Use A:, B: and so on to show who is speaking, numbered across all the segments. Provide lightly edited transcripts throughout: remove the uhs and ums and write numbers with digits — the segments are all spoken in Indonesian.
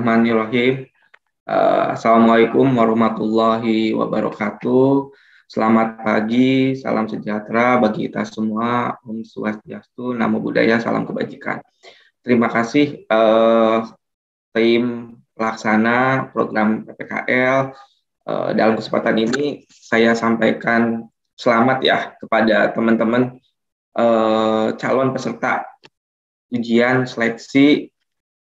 A: Bismillahirrahmanirrahim. Assalamualaikum warahmatullahi wabarakatuh. Selamat pagi, salam sejahtera bagi kita semua. Om Swastiastu, Namo Buddhaya, salam kebajikan. Terima kasih tim pelaksana program PPKL. Dalam kesempatan ini saya sampaikan selamat ya kepada teman-teman calon peserta ujian seleksi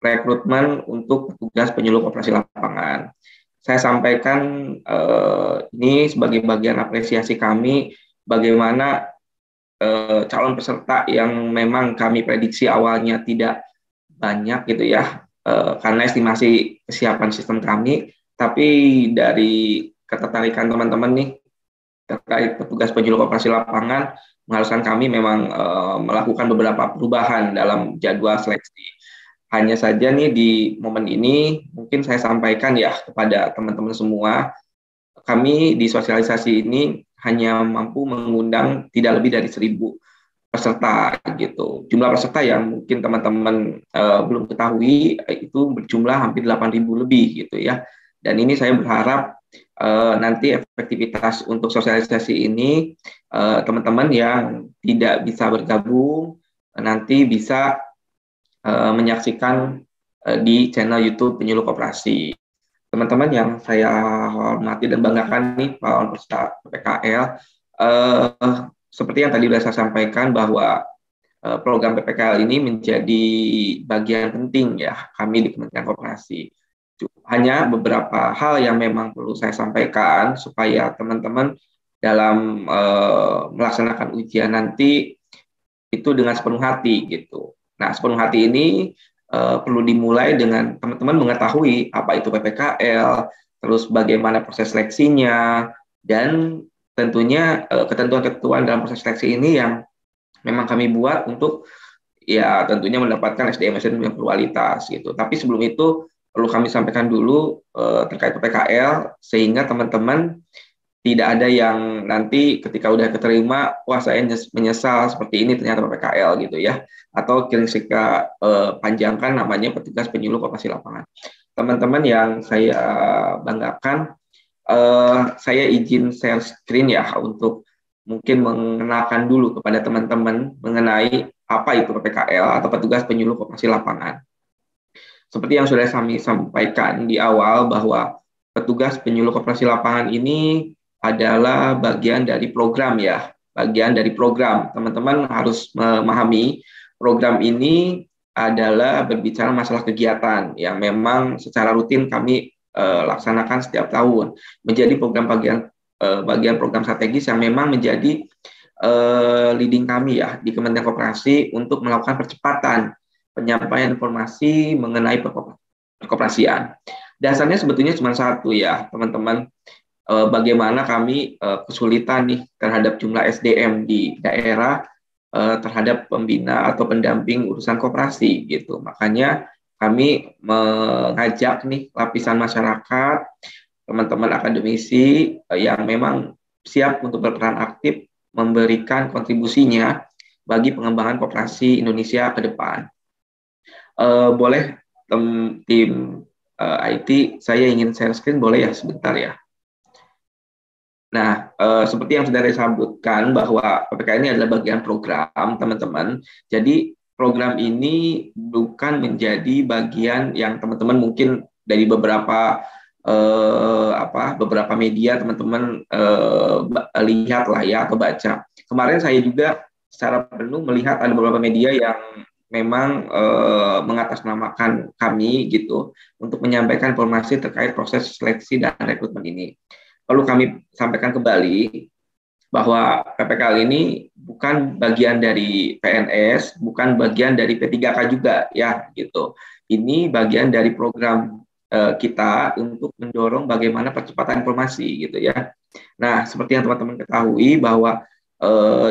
A: rekrutmen untuk petugas penyuluh operasi lapangan. Saya sampaikan ini sebagai bagian apresiasi kami bagaimana calon peserta yang memang kami prediksi awalnya tidak banyak gitu ya, karena estimasi kesiapan sistem kami, tapi dari ketertarikan teman-teman nih terkait petugas penyuluh operasi lapangan mengharuskan kami memang melakukan beberapa perubahan dalam jadwal seleksi. Hanya saja nih di momen ini mungkin saya sampaikan ya kepada teman-teman semua, kami di sosialisasi ini hanya mampu mengundang tidak lebih dari 1.000 peserta gitu. Jumlah peserta yang mungkin teman-teman belum ketahui itu berjumlah hampir 8.000 lebih gitu ya. Dan ini saya berharap nanti efektivitas untuk sosialisasi ini teman-teman yang tidak bisa bergabung nanti bisa menyaksikan di channel YouTube Penyuluh Koperasi. Teman-teman yang saya hormati dan banggakan nih para peserta PPKL, seperti yang tadi sudah saya sampaikan bahwa program PPKL ini menjadi bagian penting ya kami di Kementerian Koperasi. Hanya beberapa hal yang memang perlu saya sampaikan supaya teman-teman dalam melaksanakan ujian nanti itu dengan sepenuh hati gitu. Nah, sepenuh hati ini perlu dimulai dengan teman-teman mengetahui apa itu PPKL, terus bagaimana proses seleksinya, dan tentunya ketentuan-ketentuan dalam proses seleksi ini yang memang kami buat untuk ya tentunya mendapatkan SDM-SDM yang berkualitas gitu. Tapi sebelum itu perlu kami sampaikan dulu terkait PPKL sehingga teman-teman tidak ada yang nanti ketika udah keterima, wah saya menyesal seperti ini ternyata PPKL gitu ya. Atau kira-kira panjangkan namanya petugas penyuluh operasi lapangan. Teman-teman yang saya banggakan, saya izin share screen ya untuk mungkin mengenalkan dulu kepada teman-teman mengenai apa itu PPKL atau petugas penyuluh operasi lapangan. Seperti yang sudah kami sampaikan di awal bahwa petugas penyuluh operasi lapangan ini adalah bagian dari program ya, bagian dari program. Teman-teman harus memahami program ini adalah berbicara masalah kegiatan yang memang secara rutin kami laksanakan setiap tahun. Menjadi bagian program strategis yang memang menjadi leading kami ya di Kementerian Koperasi untuk melakukan percepatan penyampaian informasi mengenai perkoperasian. Dasarnya sebetulnya cuma satu ya, teman-teman. Bagaimana kami kesulitan nih terhadap jumlah SDM di daerah terhadap pembina atau pendamping urusan koperasi gitu. Makanya kami mengajak nih lapisan masyarakat, teman-teman akademisi yang memang siap untuk berperan aktif memberikan kontribusinya bagi pengembangan koperasi Indonesia ke depan. Boleh tim IT, saya ingin share screen, boleh ya sebentar ya. Nah, seperti yang sudah disebutkan bahwa PPKL ini adalah bagian program, teman-teman. Jadi program ini bukan menjadi bagian yang teman-teman mungkin dari beberapa media teman-teman lihat lah ya atau baca. Kemarin saya juga secara penuh melihat ada beberapa media yang memang mengatasnamakan kami gitu untuk menyampaikan informasi terkait proses seleksi dan rekrutmen ini. Perlu kami sampaikan kembali bahwa PPKL ini bukan bagian dari PNS, bukan bagian dari P3K juga ya gitu. Ini bagian dari program kita untuk mendorong bagaimana percepatan informasi gitu ya. Nah, seperti yang teman-teman ketahui bahwa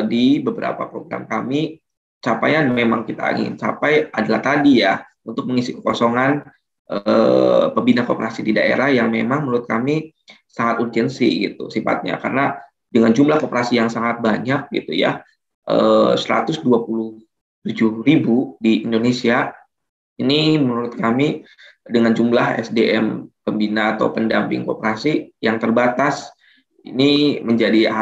A: di beberapa program kami capaian memang kita ingin capai adalah tadi ya untuk mengisi kekosongan pembina koperasi di daerah yang memang menurut kami sangat urgensi gitu sifatnya karena dengan jumlah koperasi yang sangat banyak gitu ya 127.000 di Indonesia ini menurut kami dengan jumlah SDM pembina atau pendamping koperasi yang terbatas, ini menjadi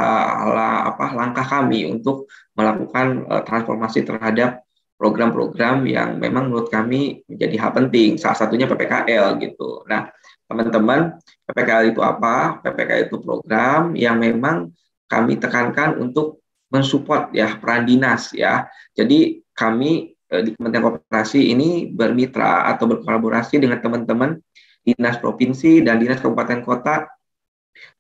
A: langkah kami untuk melakukan transformasi terhadap program-program yang memang menurut kami menjadi hal penting, salah satunya PPKL gitu. Nah, teman-teman, PPKL itu apa? PPKL itu program yang memang kami tekankan untuk mensupport ya peran dinas ya. Jadi kami di Kementerian Koperasi ini bermitra atau berkolaborasi dengan teman-teman dinas provinsi dan dinas kabupaten kota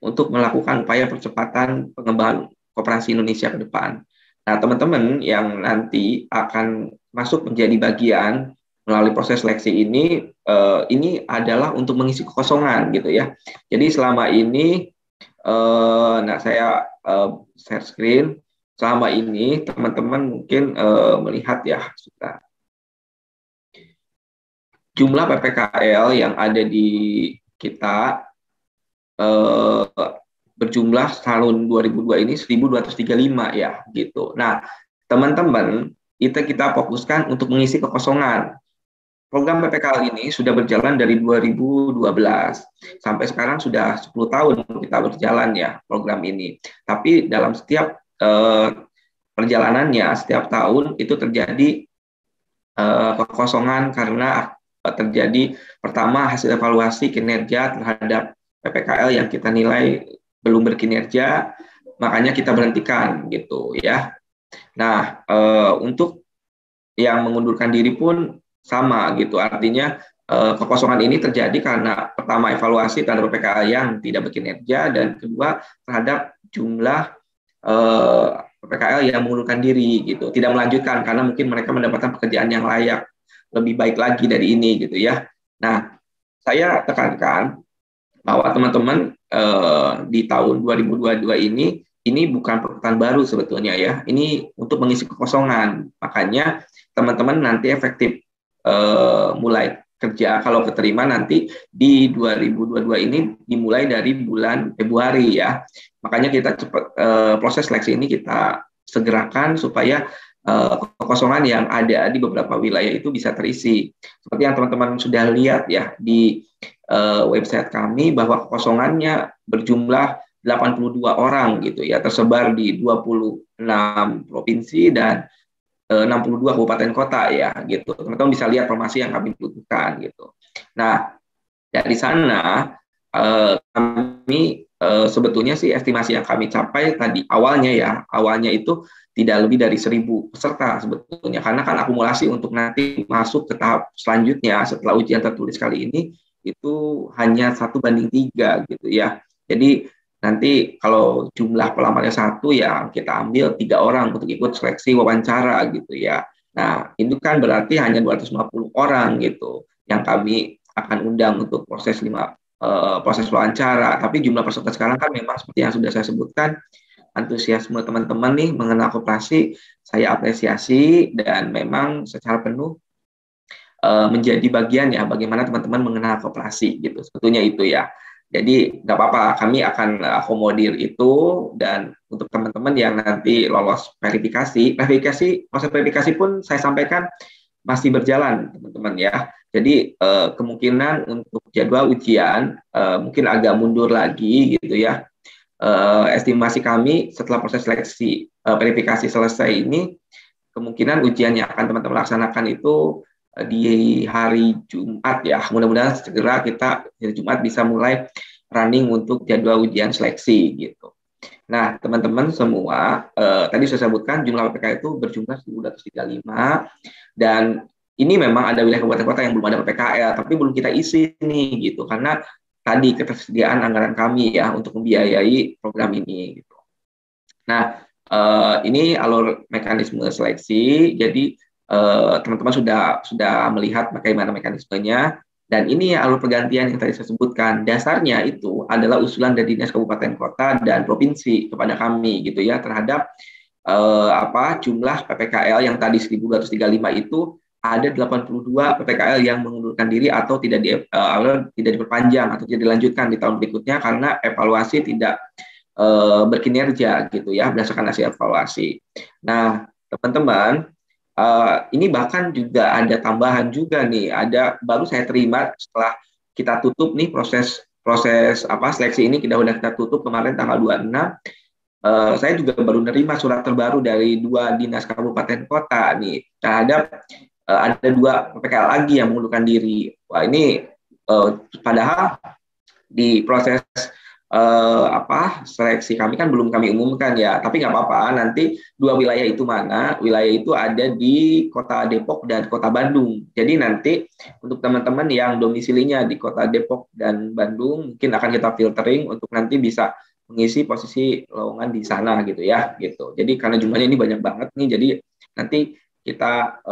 A: untuk melakukan upaya percepatan pengembangan koperasi Indonesia ke depan. Nah, teman-teman yang nanti akan masuk menjadi bagian melalui proses seleksi ini adalah untuk mengisi kekosongan gitu ya. Jadi selama ini, saya share screen. Selama ini teman-teman mungkin melihat ya sudah jumlah PPKL yang ada di kita berjumlah tahun 2002 ini 1.235 ya gitu. Nah, teman-teman, kita fokuskan untuk mengisi kekosongan. Program PPKL ini sudah berjalan dari 2012 sampai sekarang sudah 10 tahun kita berjalan ya program ini. Tapi dalam setiap perjalanannya setiap tahun itu terjadi kekosongan karena terjadi pertama hasil evaluasi kinerja terhadap PPKL yang kita nilai belum berkinerja, makanya kita berhentikan gitu ya. Nah, untuk yang mengundurkan diri pun sama gitu, artinya kekosongan ini terjadi karena pertama evaluasi terhadap PPKL yang tidak berkinerja dan kedua terhadap jumlah PPKL yang mengundurkan diri gitu, tidak melanjutkan karena mungkin mereka mendapatkan pekerjaan yang layak lebih baik lagi dari ini gitu ya. Nah, saya tekankan bahwa teman-teman di tahun 2022 ini bukan pekerjaan baru sebetulnya ya. Ini untuk mengisi kekosongan. Makanya teman-teman nanti efektif mulai kerja kalau keterima nanti di 2022 ini dimulai dari bulan Februari ya. Makanya kita cepat proses seleksi ini kita segerakan supaya kekosongan yang ada di beberapa wilayah itu bisa terisi. Seperti yang teman-teman sudah lihat ya di website kami bahwa kekosongannya berjumlah 82 orang gitu ya, tersebar di 26 provinsi dan 62 kabupaten kota ya gitu. Teman-teman bisa lihat informasi yang kami butuhkan gitu. Nah, dari sana kami sebetulnya sih estimasi yang kami capai tadi awalnya itu tidak lebih dari 1.000 peserta sebetulnya, karena kan akumulasi untuk nanti masuk ke tahap selanjutnya setelah ujian tertulis kali ini itu hanya 1:3 gitu ya. Jadi nanti kalau jumlah pelamarnya 1 ya kita ambil 3 orang untuk ikut seleksi wawancara gitu ya. Nah, itu kan berarti hanya 250 orang gitu yang kami akan undang untuk proses proses wawancara. Tapi jumlah peserta sekarang kan memang seperti yang sudah saya sebutkan, antusiasme teman-teman nih mengenal koperasi saya apresiasi dan memang secara penuh menjadi bagian ya bagaimana teman-teman mengenal koperasi gitu. Sebetulnya itu ya. Jadi nggak apa-apa, kami akan akomodir itu. Dan untuk teman-teman yang nanti lolos proses verifikasi pun saya sampaikan masih berjalan teman-teman ya. Jadi kemungkinan untuk jadwal ujian mungkin agak mundur lagi gitu ya. Estimasi kami setelah proses seleksi verifikasi selesai ini, kemungkinan ujian yang akan teman-teman laksanakan itu di hari Jumat ya. Mudah-mudahan segera kita hari Jumat bisa mulai running untuk jadwal ujian seleksi gitu. Nah, teman-teman semua, tadi saya sebutkan jumlah PPK itu berjumlah 1.235 dan ini memang ada wilayah kabupaten kota yang belum ada PPKL, tapi belum kita isi nih gitu, karena tadi ketersediaan anggaran kami ya untuk membiayai program ini gitu. Nah, ini alur mekanisme seleksi. Jadi teman-teman sudah melihat bagaimana mekanismenya, dan ini alur pergantian yang tadi saya sebutkan. Dasarnya itu adalah usulan dari dinas kabupaten kota dan provinsi kepada kami gitu ya terhadap jumlah PPKL yang tadi 1.235 itu ada 82 PPKL yang mengundurkan diri atau tidak diperpanjang atau tidak dilanjutkan di tahun berikutnya karena evaluasi tidak berkinerja gitu ya berdasarkan hasil evaluasi. Nah, teman-teman, Ini bahkan juga ada tambahan juga nih, baru saya terima setelah kita tutup nih proses proses seleksi ini kita tutup kemarin tanggal 26. Saya juga baru nerima surat terbaru dari 2 dinas kabupaten kota nih terhadap ada 2 PPKL lagi yang mengundurkan diri. Wah ini padahal di proses seleksi kami kan belum kami umumkan ya, tapi nggak apa-apa. Nanti 2 wilayah itu mana? Wilayah itu ada di Kota Depok dan Kota Bandung. Jadi nanti untuk teman-teman yang domisilinya di Kota Depok dan Bandung, mungkin akan kita filtering untuk nanti bisa mengisi posisi lowongan di sana gitu ya, gitu. Jadi karena jumlahnya ini banyak banget nih, jadi nanti kita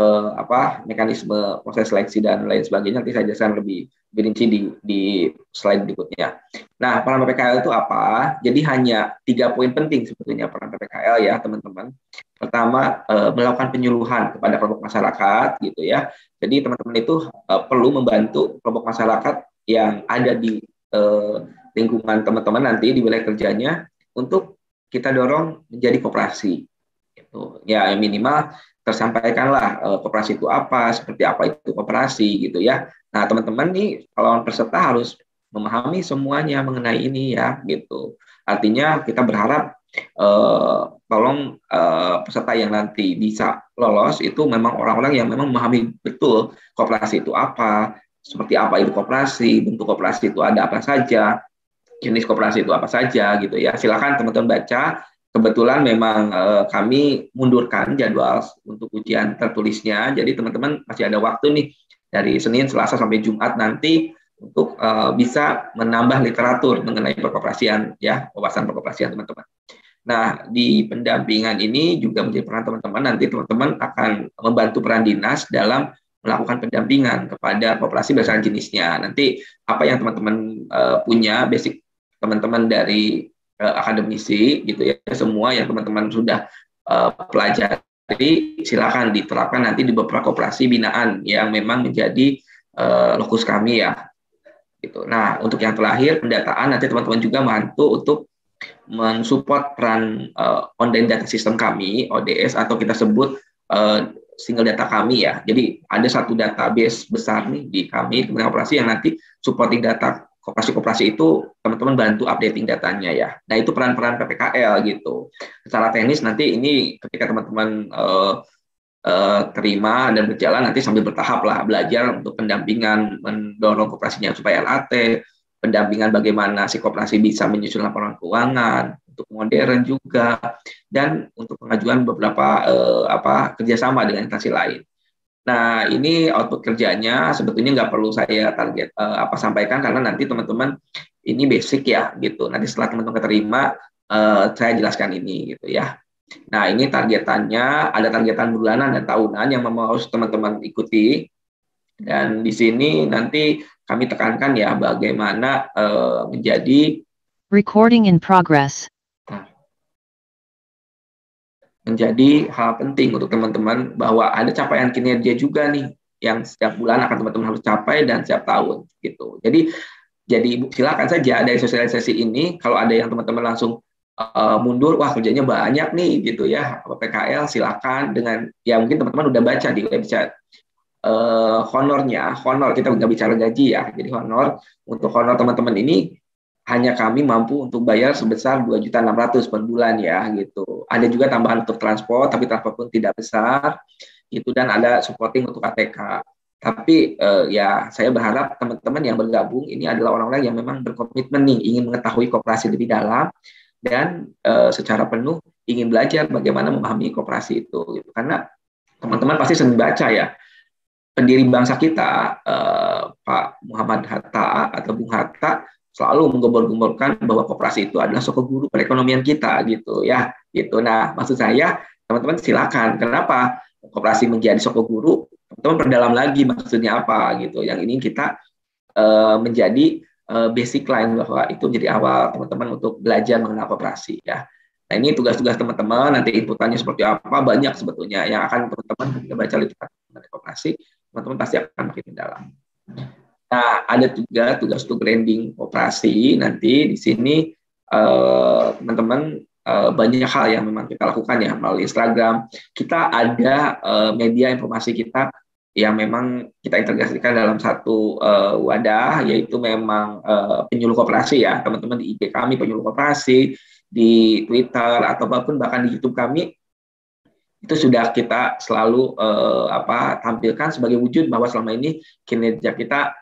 A: mekanisme proses seleksi dan lain sebagainya nanti saya jelaskan lebih rinci di slide berikutnya. Nah, peran PPKL itu apa? Jadi hanya 3 poin penting sebetulnya peran PPKL ya, teman-teman. Pertama, melakukan penyuluhan kepada kelompok masyarakat gitu ya. Jadi teman-teman itu perlu membantu kelompok masyarakat yang ada di lingkungan teman-teman nanti di wilayah kerjanya untuk kita dorong menjadi koperasi. Gitu. Ya minimal tersampaikanlah koperasi itu apa, seperti apa itu koperasi gitu ya. Nah, teman-teman nih calon peserta harus memahami semuanya mengenai ini ya gitu. Artinya kita berharap tolong peserta yang nanti bisa lolos itu memang orang-orang yang memang memahami betul koperasi itu apa, seperti apa itu koperasi, bentuk koperasi itu ada apa saja, jenis koperasi itu apa saja gitu ya. Silakan teman-teman baca. Kebetulan memang kami mundurkan jadwal untuk ujian tertulisnya, jadi teman-teman masih ada waktu nih dari Senin, Selasa sampai Jumat nanti untuk bisa menambah literatur mengenai perkoperasian ya, wawasan perkoperasian teman-teman. Nah, di pendampingan ini juga menjadi peran teman-teman. Nanti teman-teman akan membantu peran dinas dalam melakukan pendampingan kepada koperasi berdasarkan jenisnya. Nanti apa yang teman-teman punya basic teman-teman dari akademisi gitu ya, semua yang teman-teman sudah pelajari silakan diterapkan nanti di beberapa koperasi binaan yang memang menjadi lokus kami ya. Gitu. Nah, untuk yang terakhir pendataan nanti teman-teman juga bantu untuk mensupport peran online data system kami ODS atau kita sebut single data kami ya. Jadi ada satu database besar nih di kami Kementerian Koperasi yang nanti supporting data koperasi-koperasi itu teman-teman bantu updating datanya ya. Nah itu peran-peran PPKL gitu. Secara teknis nanti ini ketika teman-teman terima dan berjalan nanti sambil bertahap lah belajar untuk pendampingan mendorong koperasinya supaya LAT, pendampingan bagaimana si koperasi bisa menyusun laporan keuangan untuk modern juga dan untuk pengajuan beberapa kerjasama dengan instansi lain. Nah, ini output kerjanya sebetulnya nggak perlu saya target sampaikan karena nanti teman-teman ini basic ya gitu. Nanti setelah teman-teman terima saya jelaskan ini gitu ya. Nah, ini targetannya ada targetan bulanan dan tahunan yang harus teman-teman ikuti. Dan di sini nanti kami tekankan ya bagaimana menjadi
B: recording in progress.
A: Menjadi hal penting untuk teman-teman bahwa ada capaian kinerja juga nih yang setiap bulan akan teman-teman harus capai dan setiap tahun gitu. Jadi silakan saja dari sosialisasi ini kalau ada yang teman-teman langsung mundur, wah kerjanya banyak nih gitu ya PPKL, silakan dengan ya mungkin teman-teman udah baca di website honor kita nggak bicara gaji ya, jadi untuk honor teman-teman ini hanya kami mampu untuk bayar sebesar 2.600.000 per bulan ya gitu. Ada juga tambahan untuk transport, tapi transport pun tidak besar gitu, dan ada supporting untuk ATK. Tapi ya saya berharap teman-teman yang bergabung ini adalah orang-orang yang memang berkomitmen nih ingin mengetahui koperasi lebih dalam dan secara penuh ingin belajar bagaimana memahami koperasi itu gitu. Karena teman-teman pasti sering baca ya, pendiri bangsa kita Pak Muhammad Hatta atau Bung Hatta selalu menggembor-gemborkan bahwa koperasi itu adalah sosok guru perekonomian kita gitu ya gitu. Nah maksud saya teman-teman silakan, kenapa koperasi menjadi sosok guru, teman-teman perdalam lagi maksudnya apa gitu. Yang ini kita menjadi basic line bahwa itu menjadi awal teman-teman untuk belajar mengenal koperasi ya. Nah ini tugas-tugas teman-teman, nanti inputannya seperti apa banyak sebetulnya yang akan teman-teman ketika baca literatur mengenai koperasi, teman-teman pasti akan makin dalam. Nah, ada juga tugas untuk branding koperasi. Nanti di sini teman-teman banyak hal yang memang kita lakukan ya melalui Instagram. Kita ada media informasi kita yang memang kita integrasikan dalam satu wadah, yaitu memang penyuluh koperasi ya, teman-teman di IG kami penyuluh koperasi, di Twitter ataupun bahkan di YouTube kami itu sudah kita selalu tampilkan sebagai wujud bahwa selama ini kinerja kita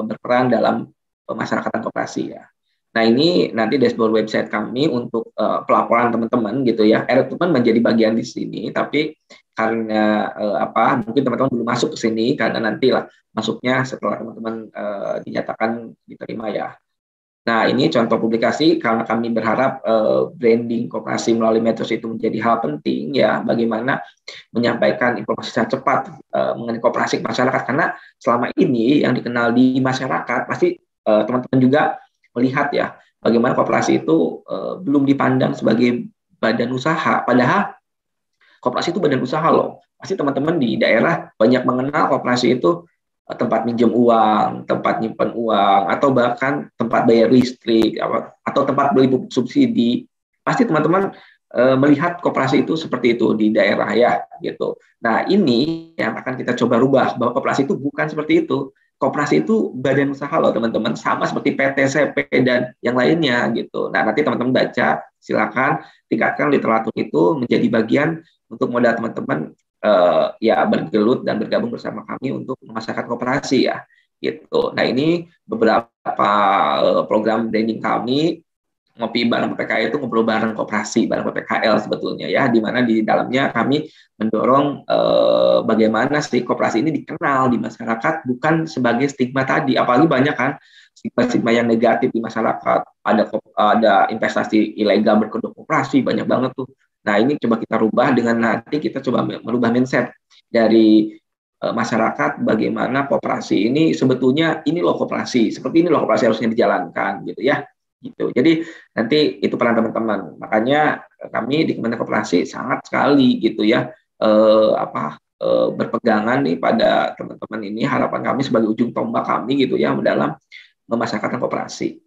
A: berperan dalam pemasyarakatan koperasi ya. Nah ini nanti dashboard website kami untuk pelaporan teman-teman gitu ya. Rekrutmen menjadi bagian di sini, tapi karena mungkin teman-teman belum masuk ke sini karena nantilah masuknya setelah teman-teman dinyatakan diterima ya. Nah, ini contoh publikasi karena kami berharap branding koperasi melalui medsos itu menjadi hal penting ya, bagaimana menyampaikan informasi secara cepat mengenai koperasi ke masyarakat, karena selama ini yang dikenal di masyarakat pasti teman-teman juga melihat ya bagaimana koperasi itu belum dipandang sebagai badan usaha, padahal koperasi itu badan usaha loh. Pasti teman-teman di daerah banyak mengenal koperasi itu tempat minjem uang, tempat nyimpan uang, atau bahkan tempat bayar listrik, atau tempat beli pupuk subsidi. Pasti teman-teman melihat koperasi itu seperti itu di daerah ya, gitu. Nah ini yang akan kita coba rubah, bahwa koperasi itu bukan seperti itu. Koperasi itu badan usaha loh teman-teman, sama seperti PT, CP, dan yang lainnya gitu. Nah nanti teman-teman baca, silakan tingkatkan literatur itu menjadi bagian untuk modal teman-teman ya bergelut dan bergabung bersama kami untuk memasarkan koperasi ya gitu. Nah ini beberapa program branding kami. Ngopi bareng PPKL itu ngobrol bareng koperasi bareng PPKL sebetulnya ya, di mana di dalamnya kami mendorong bagaimana sih koperasi ini dikenal di masyarakat bukan sebagai stigma tadi, apalagi banyak kan stigma yang negatif di masyarakat, ada investasi ilegal berkedok koperasi banyak banget tuh. Nah ini coba kita rubah dengan nanti kita coba merubah mindset dari masyarakat, bagaimana koperasi ini sebetulnya ini loh koperasi, seperti ini loh koperasi harusnya dijalankan gitu ya. Gitu. Jadi nanti itu peran teman-teman. Makanya kami di Kementerian Koperasi sangat sekali gitu ya berpegangan nih pada teman-teman ini, harapan kami sebagai ujung tombak kami gitu ya dalam memasyarakatkan koperasi.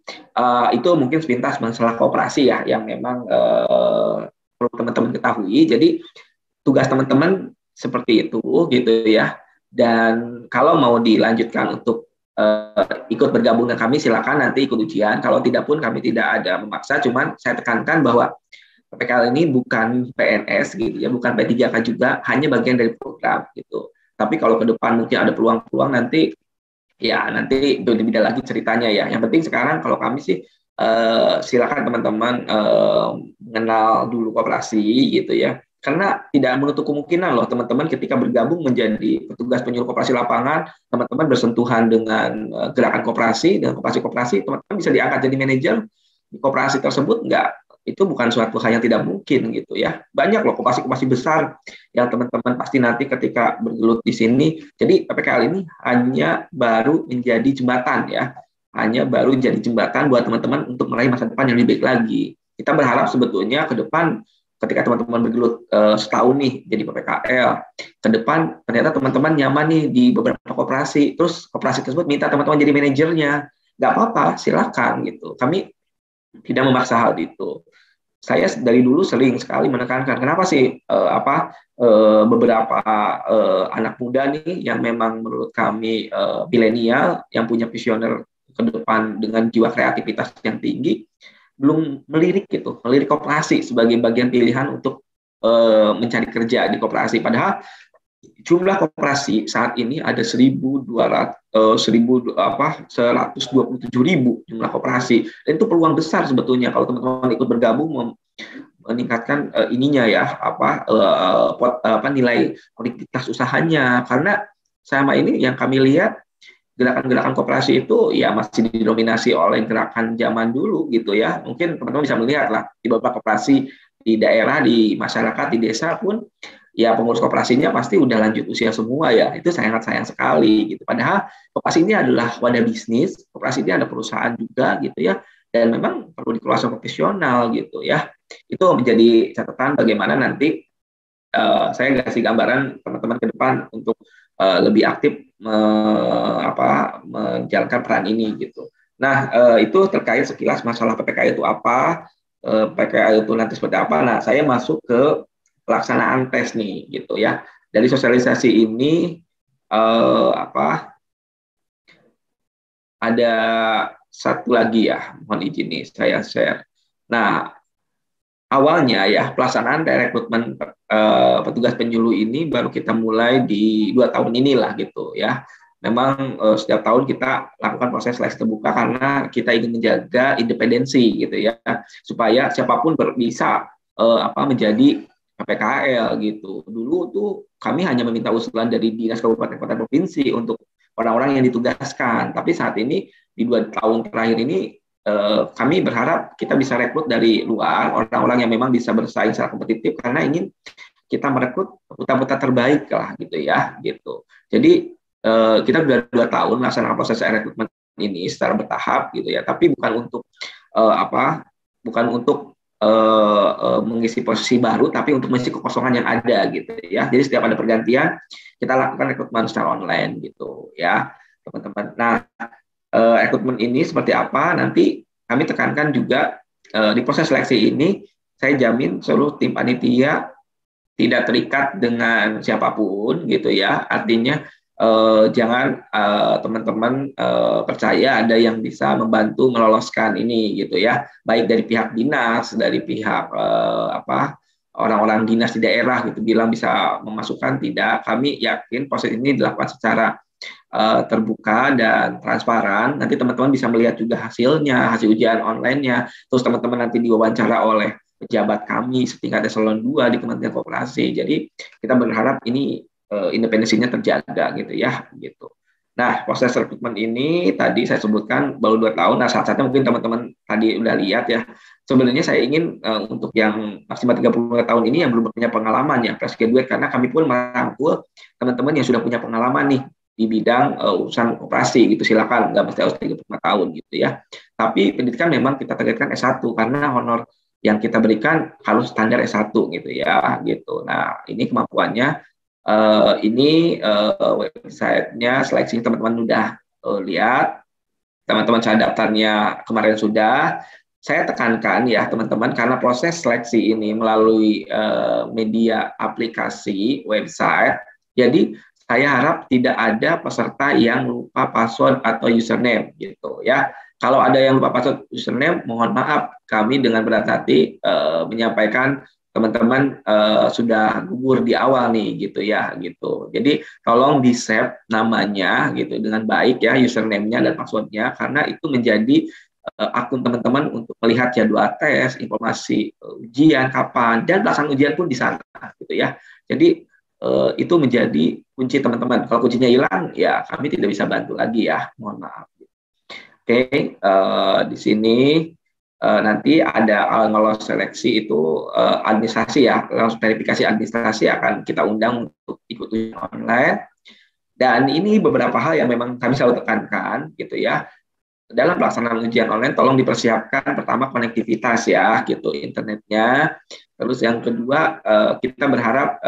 A: Itu mungkin sepintas masalah koperasi ya yang memang perlu teman-teman ketahui. Jadi tugas teman-teman seperti itu gitu ya. Dan kalau mau dilanjutkan untuk ikut bergabung dengan kami, silakan nanti ikut ujian. Kalau tidak pun kami tidak ada memaksa, cuman saya tekankan bahwa PPKL ini bukan PNS gitu ya, bukan P3K juga, hanya bagian dari program gitu. Tapi kalau ke depan mungkin ada peluang-peluang nanti beda lagi ceritanya ya. Yang penting sekarang kalau kami sih silakan teman-teman mengenal dulu koperasi gitu ya. Karena tidak menutup kemungkinan loh teman-teman ketika bergabung menjadi petugas penyuluh koperasi lapangan, teman-teman bersentuhan dengan gerakan koperasi, dengan koperasi-koperasi, teman-teman bisa diangkat jadi manajer di koperasi tersebut, itu bukan suatu hal yang tidak mungkin gitu ya. Banyak loh koperasi-koperasi besar yang teman-teman pasti nanti ketika bergelut di sini. Jadi PPKL ini hanya baru menjadi jembatan ya, hanya baru jadi jembatan buat teman-teman untuk meraih masa depan yang lebih baik lagi. Kita berharap sebetulnya ke depan ketika teman-teman bergelut setahun nih jadi PPKL, ke depan ternyata teman-teman nyaman nih di beberapa koperasi, terus koperasi tersebut minta teman-teman jadi manajernya, nggak apa-apa, silakan gitu. Kami tidak memaksa hal itu. Saya dari dulu sering sekali menekankan kenapa sih beberapa anak muda nih yang memang menurut kami milenial yang punya visioner ke depan dengan jiwa kreativitas yang tinggi, belum melirik koperasi sebagai bagian pilihan untuk mencari kerja di koperasi. Padahal jumlah koperasi saat ini ada 127.000 jumlah koperasi. Dan itu peluang besar sebetulnya kalau teman-teman ikut bergabung meningkatkan nilai produktivitas usahanya. Karena sama ini yang kami lihat gerakan-gerakan koperasi itu ya masih didominasi oleh gerakan zaman dulu gitu ya. Mungkin teman-teman bisa melihat lah di beberapa koperasi di daerah, di masyarakat, di desa pun ya pengurus koperasinya pasti udah lanjut usia semua ya. Itu sangat sayang sekali gitu. Padahal koperasi ini adalah wadah bisnis, koperasi ini ada perusahaan juga gitu ya. Dan memang perlu dikelola secara profesional gitu ya. Itu menjadi catatan bagaimana nanti saya kasih gambaran teman-teman ke depan untuk lebih aktif menjalankan peran ini gitu. Nah itu terkait sekilas masalah PPK itu apa, PKL itu nanti seperti apa. Nah, saya masuk ke pelaksanaan tes nih gitu ya. Dari sosialisasi ini apa ada satu lagi ya, mohon izin nih saya share. Nah, awalnya ya pelaksanaan rekrutmen petugas penyuluh ini baru kita mulai di 2 tahun inilah gitu ya. Memang setiap tahun kita lakukan proses seleksi terbuka karena kita ingin menjaga independensi gitu ya, supaya siapapun bisa menjadi PKL gitu. Dulu tuh kami hanya meminta usulan dari dinas kabupaten kota provinsi untuk orang-orang yang ditugaskan, tapi saat ini di 2 tahun terakhir ini kami berharap kita bisa rekrut dari luar orang-orang yang memang bisa bersaing secara kompetitif karena ingin kita merekrut putra-putra terbaik lah gitu ya gitu. Jadi kita sudah 2 tahun melaksanakan proses rekrutmen ini secara bertahap gitu ya, tapi bukan untuk bukan untuk mengisi posisi baru, tapi untuk mengisi kekosongan yang ada gitu ya. Jadi setiap ada pergantian kita lakukan rekrutmen secara online gitu ya teman-teman. Nah, rekrutmen ini seperti apa nanti kami tekankan juga di proses seleksi ini saya jamin seluruh tim panitia tidak terikat dengan siapapun gitu ya, artinya jangan teman-teman percaya ada yang bisa membantu meloloskan ini gitu ya, baik dari pihak dinas, dari pihak orang-orang dinas di daerah gitu bilang bisa memasukkan, tidak. Kami yakin proses ini dilakukan secara terbuka dan transparan. Nanti teman-teman bisa melihat juga hasilnya, hasil ujian online-nya. Terus teman-teman nanti diwawancara oleh pejabat kami setingkat eselon 2 di Kementerian Koperasi. Jadi kita berharap ini independensinya terjaga gitu ya, gitu. Nah, proses rekrutmen ini tadi saya sebutkan baru 2 tahun. Nah, saat-saatnya mungkin teman-teman tadi udah lihat ya. Sebenarnya saya ingin untuk yang maksimal 30 tahun ini yang belum punya pengalaman ya, fresh graduate, karena kami pun merangkul teman-teman yang sudah punya pengalaman nih di bidang urusan koperasi gitu, silakan, nggak mesti harus 35 tahun gitu ya. Tapi pendidikan memang kita targetkan S1 karena honor yang kita berikan harus standar S1 gitu ya gitu. Nah, ini kemampuannya ini websitenya seleksi teman-teman udah lihat, teman-teman saya daftarnya kemarin sudah. Saya tekankan ya teman-teman, karena proses seleksi ini melalui media aplikasi website, jadi saya harap tidak ada peserta yang lupa password atau username gitu ya. Kalau ada yang lupa password username, mohon maaf, kami dengan berat hati menyampaikan teman-teman sudah gugur di awal nih gitu ya gitu. Jadi tolong di save namanya gitu dengan baik ya, username-nya dan password-nya, karena itu menjadi akun teman-teman untuk melihat jadwal tes, informasi ujian kapan, dan pelaksanaan ujian pun di sana gitu ya. Jadi itu menjadi kunci teman-teman. Kalau kuncinya hilang, ya kami tidak bisa bantu lagi ya, mohon maaf. Oke, di sini nanti ada ngelos seleksi itu administrasi ya, langsung verifikasi administrasi akan kita undang untuk ikut ujian online. Dan ini beberapa hal yang memang kami selalu tekankan gitu ya. Dalam pelaksanaan ujian online tolong dipersiapkan pertama konektivitas ya gitu, internetnya. Terus yang kedua kita berharap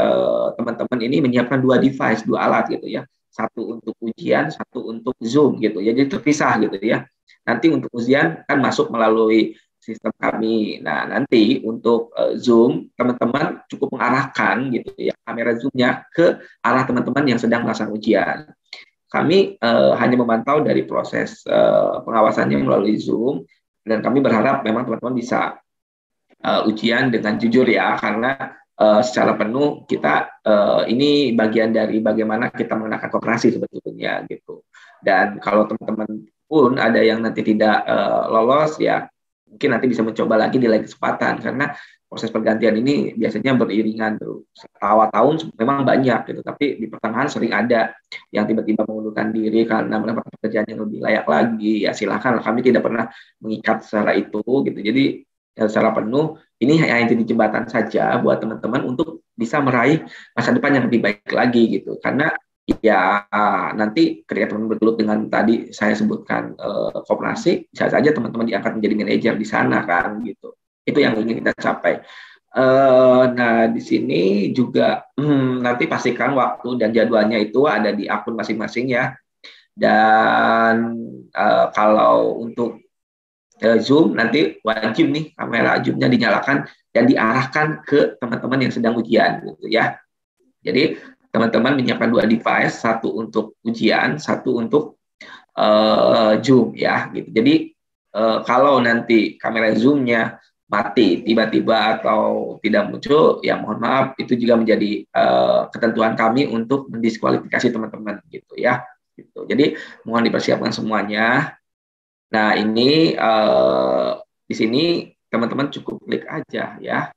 A: teman-teman ini menyiapkan 2 device, 2 alat gitu ya. Satu untuk ujian, satu untuk Zoom gitu ya. Jadi terpisah gitu ya. Nanti untuk ujian kan masuk melalui sistem kami. Nah, nanti untuk Zoom teman-teman cukup mengarahkan gitu ya kamera Zoom-nya ke arah teman-teman yang sedang melaksanakan ujian. Kami hanya memantau dari proses pengawasannya melalui Zoom, dan kami berharap memang teman-teman bisa ujian dengan jujur ya, karena secara penuh kita ini bagian dari bagaimana kita mengenakan koperasi sebetulnya gitu. Dan kalau teman-teman pun ada yang nanti tidak lolos ya, mungkin nanti bisa mencoba lagi di lain kesempatan, karena proses pergantian ini biasanya beriringan tuh. Awal tahun memang banyak gitu, tapi di pertengahan sering ada yang tiba-tiba mengundurkan diri karena mendapat pekerjaan yang lebih layak lagi. Ya silakan, kami tidak pernah mengikat secara itu gitu. Jadi secara penuh ini hanya jadi jembatan saja buat teman-teman untuk bisa meraih masa depan yang lebih baik lagi gitu. Karena ya nanti ketika teman-teman bergelut dengan tadi saya sebutkan koperasi, bisa saja teman-teman diangkat menjadi manajer di sana kan gitu. Itu yang ingin kita capai. Nah, di sini juga nanti pastikan waktu dan jadwalnya itu ada di akun masing-masing ya. Dan kalau untuk Zoom, nanti wajib nih kamera Zoom-nya dinyalakan dan diarahkan ke teman-teman yang sedang ujian gitu ya. Jadi teman-teman menyiapkan 2 device, satu untuk ujian, satu untuk Zoom ya gitu. Jadi kalau nanti kamera Zoom-nya mati tiba-tiba atau tidak muncul, ya mohon maaf, itu juga menjadi ketentuan kami untuk mendiskualifikasi teman-teman gitu ya. Gitu. Jadi mohon dipersiapkan semuanya. Nah, ini di sini teman-teman cukup klik aja ya.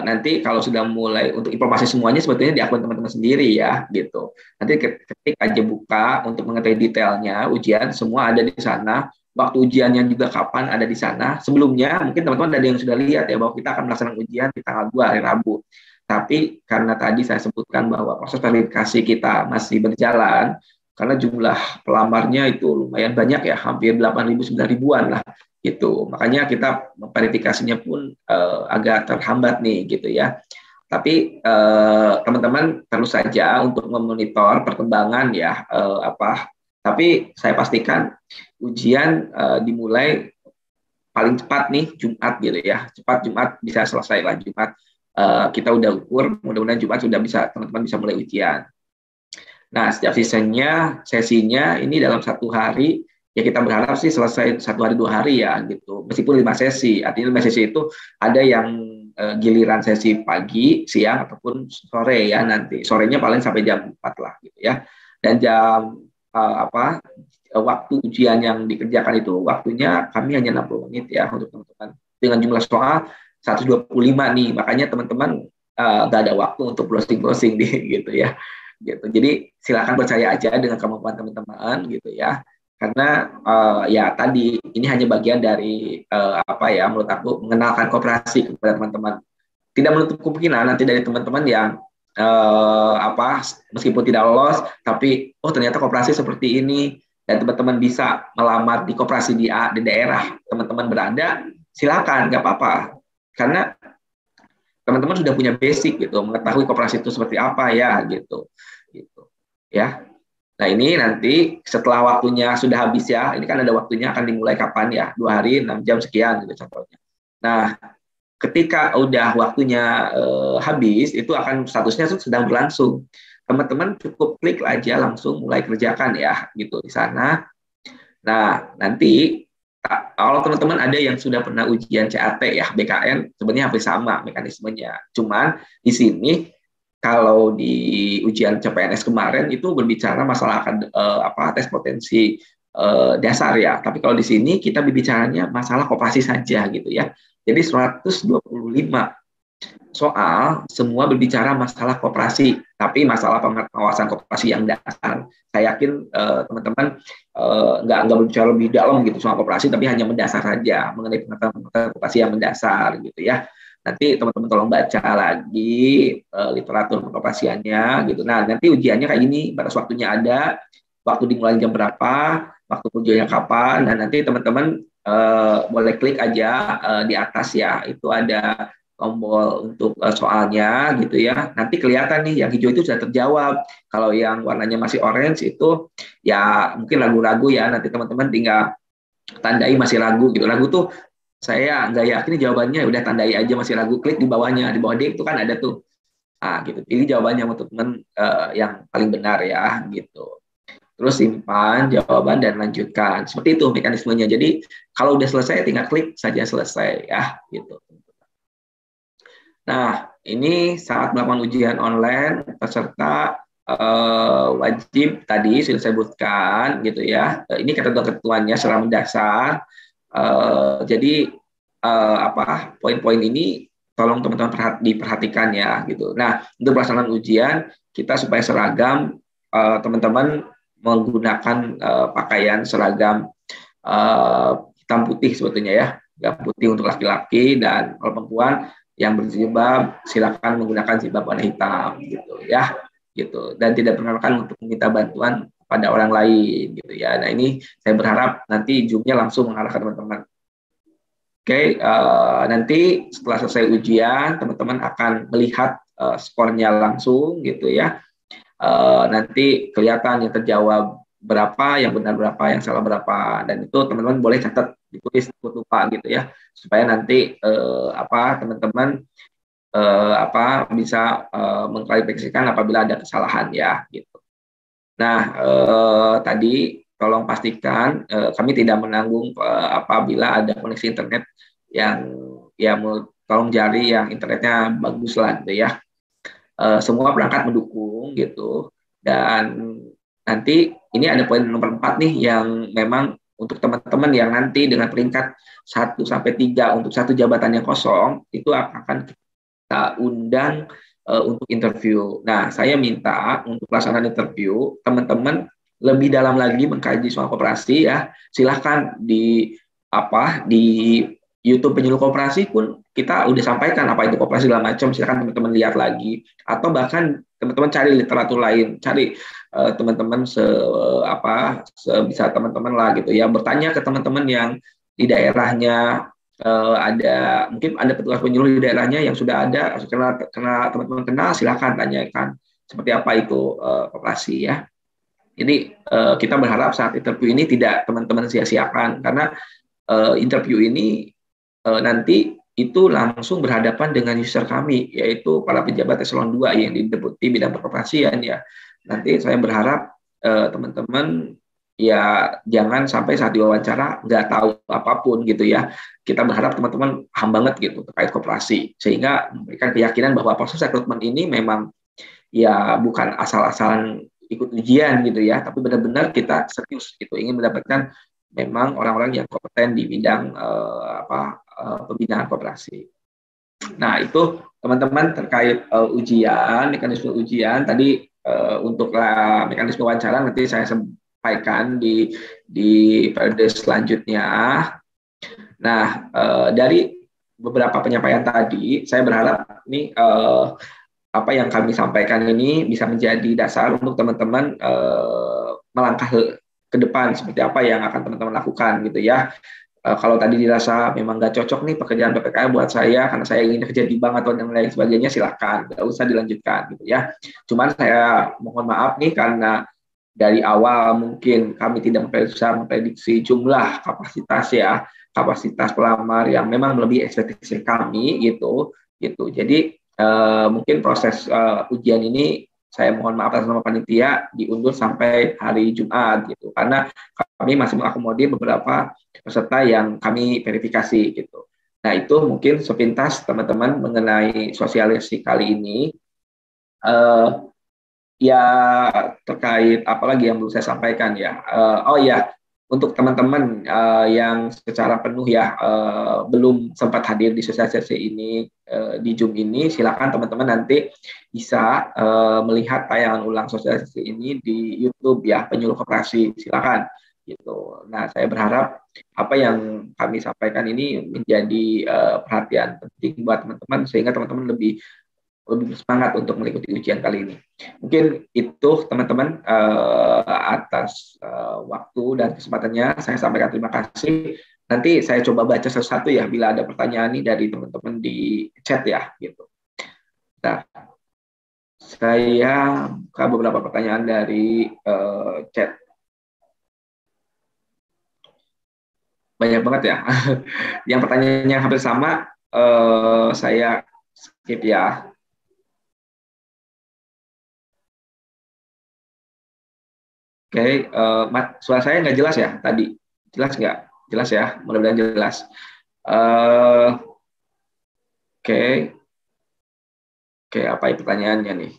A: Nanti kalau sudah mulai untuk informasi semuanya sebetulnya di akun teman-teman sendiri ya gitu. Nanti ketik aja buka untuk mengetahui detailnya ujian, semua ada di sana. Waktu ujiannya juga kapan ada di sana. Sebelumnya mungkin teman-teman ada yang sudah lihat ya bahwa kita akan melaksanakan ujian di tanggal 2 hari Rabu. Tapi karena tadi saya sebutkan bahwa proses verifikasi kita masih berjalan, karena jumlah pelamarnya itu lumayan banyak ya, hampir 8.000 9.000-an lah gitu. Makanya kita verifikasinya pun agak terhambat nih gitu ya. Tapi teman-teman terus saja untuk memonitor perkembangan ya apa. Tapi saya pastikan ujian dimulai paling cepat nih Jumat gitu ya. Cepat Jumat bisa selesai lah Jumat. Kita udah ukur, mudah-mudahan Jumat sudah bisa teman-teman bisa mulai ujian. Nah, setiap sesinya ini dalam 1 hari, ya kita berharap sih selesai 1 hari 2 hari ya gitu. Meskipun 5 sesi, artinya 5 sesi itu ada yang giliran sesi pagi, siang ataupun sore ya nanti. Sorenya paling sampai jam 4 lah gitu ya. Dan jam waktu ujian yang dikerjakan itu waktunya kami hanya 60 menit ya untuk teman-teman. Dengan jumlah soal 125 nih, makanya teman-teman gak ada waktu untuk browsing-browsing gitu ya. Gitu. Jadi silakan percaya aja dengan kemampuan teman-teman gitu ya. Karena ya tadi ini hanya bagian dari menurut aku mengenalkan koperasi kepada teman-teman. Tidak menutup kemungkinan nanti dari teman-teman yang meskipun tidak lolos tapi ternyata koperasi seperti ini dan teman-teman bisa melamar di koperasi di daerah teman-teman berada, silakan, nggak apa-apa. Karena teman-teman sudah punya basic gitu, mengetahui koperasi itu seperti apa ya gitu ya. Nah, ini nanti setelah waktunya sudah habis ya, ini kan ada waktunya akan dimulai kapan ya, 2 hari 6 jam sekian gitu contohnya. Nah, ketika udah waktunya habis, itu akan statusnya sedang berlangsung. Teman-teman cukup klik aja langsung mulai kerjakan ya gitu di sana. Nah, nanti kalau teman-teman ada yang sudah pernah ujian CAT ya, BKN, sebenarnya hampir sama mekanismenya. Cuman di sini kalau di ujian CPNS kemarin itu berbicara masalah tes potensi dasar ya. Tapi kalau di sini kita berbicaranya masalah koperasi saja gitu ya. Jadi 125 soal semua berbicara masalah koperasi, tapi masalah pengawasan koperasi yang dasar. Saya yakin teman-teman nggak berbicara lebih dalam gitu soal koperasi, tapi hanya mendasar saja mengenai pengetahuan koperasi yang mendasar gitu ya. Nanti teman-teman tolong baca lagi literatur pengoperasiannya gitu. Nah, nanti ujiannya kayak gini, batas waktunya ada, waktu dimulai jam berapa, waktu ujiannya kapan. Dan nanti teman-teman boleh klik aja di atas ya, itu ada tombol untuk soalnya gitu ya. Nanti kelihatan nih yang hijau itu sudah terjawab. Kalau yang warnanya masih orange itu ya mungkin ragu-ragu ya. Nanti teman-teman tinggal tandai masih ragu gitu. Ragu tuh saya nggak yakin jawabannya, udah tandai aja masih ragu, klik di bawahnya, di bawah D itu kan ada tuh. Nah, gitu. Pilih jawabannya untuk teman yang paling benar ya gitu. Terus simpan jawaban dan lanjutkan. Seperti itu mekanismenya. Jadi kalau udah selesai tinggal klik saja selesai ya gitu. Nah, ini saat melakukan ujian online, peserta wajib tadi sudah saya sebutkan gitu ya. Ini ketentuan-ketentuannya secara mendasar. Jadi poin-poin ini tolong teman-teman diperhatikan ya gitu. Nah, untuk pelaksanaan ujian kita supaya seragam, teman-teman menggunakan pakaian seragam hitam putih sebetulnya ya, hitam putih untuk laki-laki, dan kalau perempuan yang berjilbab silakan menggunakan jilbab warna hitam gitu ya gitu, dan tidak diperkenankan untuk meminta bantuan pada orang lain gitu ya. Nah, ini saya berharap nanti Zoom-nya langsung mengarahkan teman-teman. Oke, nanti setelah selesai ujian teman-teman akan melihat skornya langsung gitu ya. Nanti kelihatan yang terjawab berapa, yang benar berapa, yang salah berapa, dan itu teman-teman boleh catat, ditulis, takut lupa gitu ya, supaya nanti teman-teman bisa mengklarifikasikan apabila ada kesalahan ya gitu. Nah, tadi tolong pastikan kami tidak menanggung apabila ada koneksi internet yang ya tolong cari yang internetnya bagus lah gitu ya. Semua perangkat mendukung gitu, dan nanti ini ada poin nomor 4 nih yang memang untuk teman-teman yang nanti dengan peringkat 1 sampai 3 untuk satu jabatan yang kosong itu akan kita undang untuk interview. Nah, saya minta untuk pelaksanaan interview teman-teman lebih dalam lagi mengkaji soal koperasi ya. Silahkan di YouTube Penyuluh Koperasi pun kita udah sampaikan apa itu koperasi segala macam. Silahkan teman-teman lihat lagi, atau bahkan teman-teman cari literatur lain, cari teman-teman sebisa teman-teman lah gitu ya. Bertanya ke teman-teman yang di daerahnya, mungkin ada petugas penyuluh di daerahnya yang sudah ada, karena teman-teman kenal, silakan tanyakan seperti apa itu koperasi ya. Jadi kita berharap saat interview ini tidak teman-teman sia-siakan, karena interview ini nanti itu langsung berhadapan dengan user kami, yaitu para pejabat eselon 2 yang di Deputi Bidang Perkoperasian ya. Nanti saya berharap teman-teman ya jangan sampai saat diwawancara nggak tahu apapun gitu ya. Kita berharap teman-teman paham banget gitu terkait koperasi, sehingga memberikan keyakinan bahwa proses rekrutmen ini memang ya bukan asal-asalan ikut ujian gitu ya, tapi benar-benar kita serius gitu ingin mendapatkan memang orang-orang yang kompeten di bidang pembinaan koperasi. Nah, itu teman-teman terkait ujian, mekanisme ujian. Tadi untuk mekanisme wawancara nanti saya sampaikan di periode selanjutnya. Nah, dari beberapa penyampaian tadi, saya berharap ini apa yang kami sampaikan ini bisa menjadi dasar untuk teman-teman melangkah ke depan seperti apa yang akan teman-teman lakukan gitu ya. Kalau tadi dirasa memang nggak cocok nih pekerjaan PPKM buat saya karena saya ingin kerja di bank atau dan lain sebagainya, silahkan, nggak usah dilanjutkan gitu ya. Cuman saya mohon maaf nih karena dari awal mungkin kami tidak bisa memprediksi jumlah kapasitas pelamar yang memang lebih ekspektasi kami gitu. Jadi mungkin proses ujian ini saya mohon maaf atas nama panitia diundur sampai hari Jumat gitu, karena kami masih mengakomodir beberapa peserta yang kami verifikasi gitu. Nah, itu mungkin sepintas teman-teman mengenai sosialisasi kali ini. Ya terkait apalagi yang perlu saya sampaikan ya. Oh ya, untuk teman-teman yang secara penuh ya belum sempat hadir di sosialisasi ini di Zoom ini, silakan teman-teman nanti bisa melihat tayangan ulang sosialisasi ini di YouTube ya, Penyuluh Koperasi, silakan gitu. Nah, saya berharap apa yang kami sampaikan ini menjadi perhatian penting buat teman-teman sehingga teman-teman lebih bersemangat untuk mengikuti ujian kali ini. Mungkin itu teman-teman atas waktu dan kesempatannya saya sampaikan terima kasih. Nanti saya coba baca satu-satu ya bila ada pertanyaan nih dari teman-teman di chat ya gitu. Nah, saya buka beberapa pertanyaan dari chat. Banyak banget ya. Yang pertanyaannya hampir sama, saya skip ya. Oke, suara saya nggak jelas ya tadi? Jelas nggak? Jelas ya, mudah-mudahan jelas. Oke, apa pertanyaannya nih?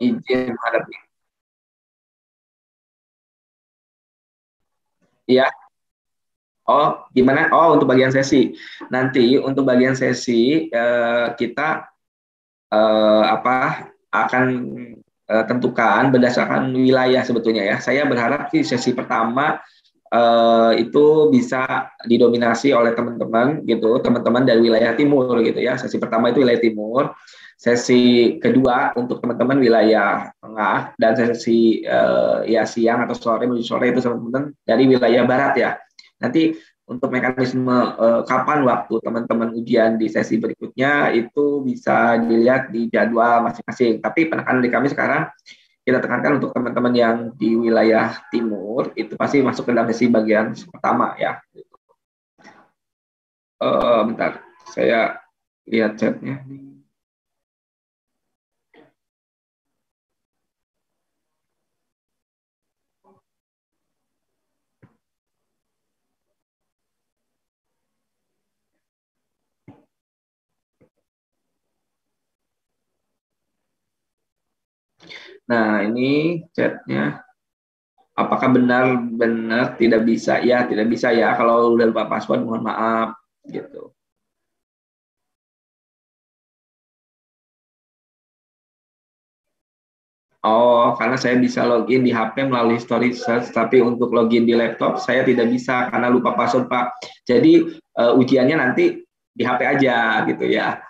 A: Izin menghadapi. Iya. Oh, gimana? Oh, untuk bagian sesi. Nanti untuk bagian sesi kita akan tentukan berdasarkan wilayah sebetulnya ya. Saya berharap sih sesi pertama itu bisa didominasi oleh teman-teman gitu, teman-teman dari wilayah timur gitu ya. Sesi pertama itu wilayah timur, sesi kedua untuk teman-teman wilayah tengah, dan sesi ya siang atau sore menuju sore itu teman-teman dari wilayah barat ya. Nanti untuk mekanisme kapan waktu teman-teman ujian di sesi berikutnya itu bisa dilihat di jadwal masing-masing. Tapi penekanan di kami sekarang kita tekankan untuk teman-teman yang di wilayah timur itu pasti masuk ke dalam sesi bagian pertama ya. Bentar, saya lihat chatnya. Nah, ini chatnya. Apakah benar-benar tidak bisa? Ya, tidak bisa ya. Kalau udah lupa password, mohon maaf. Gitu. Oh, karena saya bisa login di HP melalui story search, tapi untuk login di laptop saya tidak bisa karena lupa password, Pak. Jadi ujiannya nanti di HP aja gitu ya.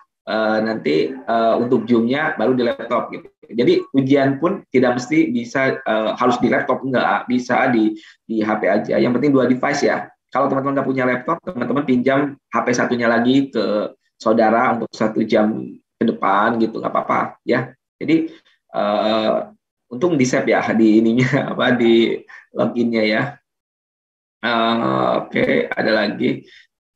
A: Nanti untuk Zoom-nya baru di laptop gitu. Jadi ujian pun tidak mesti bisa harus di laptop, enggak, bisa di HP aja. Yang penting 2 device ya. Kalau teman-teman nggak punya laptop, teman-teman pinjam HP satunya lagi ke saudara untuk 1 jam ke depan gitu, nggak apa-apa ya. Jadi untung di save ya di ininya apa di loginnya ya. Oke, ada lagi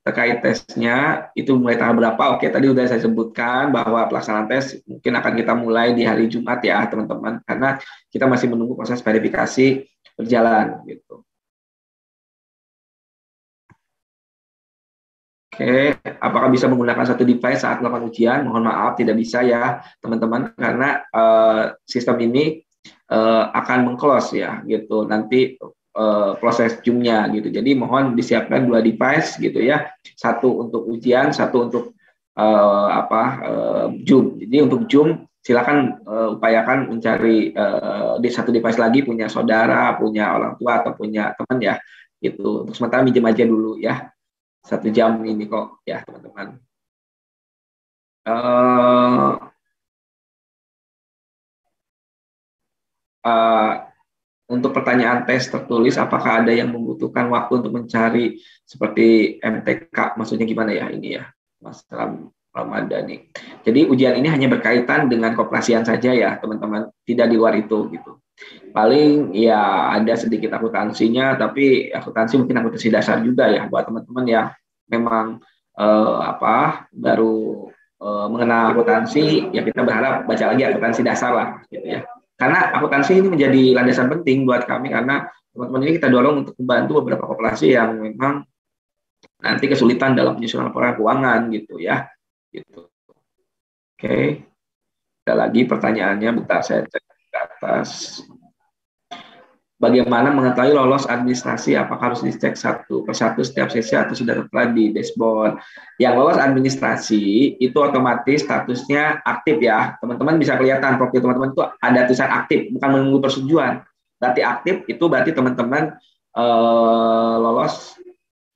A: terkait tesnya itu mulai tanggal berapa? Oke, tadi udah saya sebutkan bahwa pelaksanaan tes mungkin akan kita mulai di hari Jumat ya teman-teman, karena kita masih menunggu proses verifikasi berjalan gitu. Oke, apakah bisa menggunakan satu device saat melakukan ujian? Mohon maaf, tidak bisa ya teman-teman, karena sistem ini akan meng-close ya gitu. Nanti proses Zoom-nya gitu. Jadi mohon disiapkan 2 device gitu ya. Satu untuk ujian, satu untuk Zoom. Jadi untuk Zoom silakan upayakan mencari di satu device lagi punya saudara, punya orang tua atau punya teman ya. Gitu. Untuk sementara minjem aja dulu ya. 1 jam ini kok ya teman-teman. Uh, uh, untuk pertanyaan tes tertulis, apakah ada yang membutuhkan waktu untuk mencari seperti MTK? Maksudnya gimana ya ini ya, Mas Ramadhani. Jadi ujian ini hanya berkaitan dengan koperasian saja ya teman-teman, tidak di luar itu gitu. Paling ya ada sedikit akuntansinya, tapi akuntansi mungkin akuntansi dasar juga ya buat teman-teman yang memang baru mengenal akuntansi, ya kita berharap baca lagi akuntansi dasar lah gitu ya. Karena akuntansi ini menjadi landasan penting buat kami, karena teman-teman ini kita dorong untuk membantu beberapa populasi yang memang nanti kesulitan dalam penyusunan laporan keuangan gitu ya. Gitu. Oke. Ada lagi pertanyaannya, bentar saya cek ke atas. Bagaimana mengetahui lolos administrasi? Apakah harus dicek satu persatu setiap sesi atau sudah tertera di dashboard? Yang lolos administrasi itu otomatis statusnya aktif ya. Teman-teman bisa kelihatan profil teman-teman itu ada tulisan aktif, bukan menunggu persetujuan. Berarti aktif itu berarti teman-teman lolos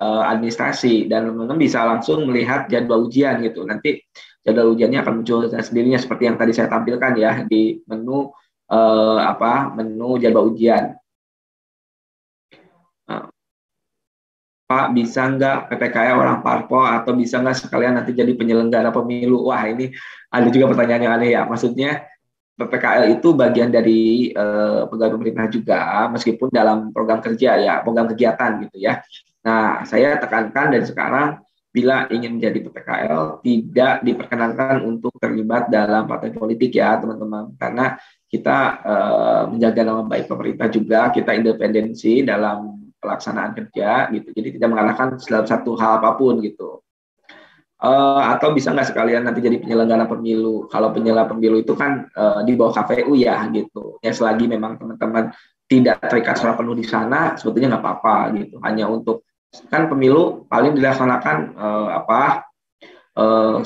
A: administrasi, dan teman-teman bisa langsung melihat jadwal ujian gitu. Nanti jadwal ujiannya akan muncul sendirinya seperti yang tadi saya tampilkan ya di menu menu jadwal ujian. Pak, bisa nggak PPKL orang parpol atau bisa nggak sekalian nanti jadi penyelenggara pemilu? Wah, ini ada juga pertanyaan yang aneh ya. Maksudnya PPKL itu bagian dari pegawai pemerintah juga, meskipun dalam program kerja ya, program kegiatan gitu ya. Nah, saya tekankan dari sekarang, bila ingin menjadi PPKL tidak diperkenankan untuk terlibat dalam partai politik ya teman-teman, karena kita menjaga nama baik pemerintah juga, kita independensi dalam pelaksanaan kerja gitu, jadi tidak mengalahkan dalam satu hal apapun gitu. Atau bisa nggak sekalian nanti jadi penyelenggara pemilu? Kalau penyelenggara pemilu itu kan di bawah KPU ya gitu. Ya selagi memang teman-teman tidak terikat secara penuh di sana, sebetulnya nggak apa-apa gitu. Hanya untuk kan pemilu paling dilaksanakan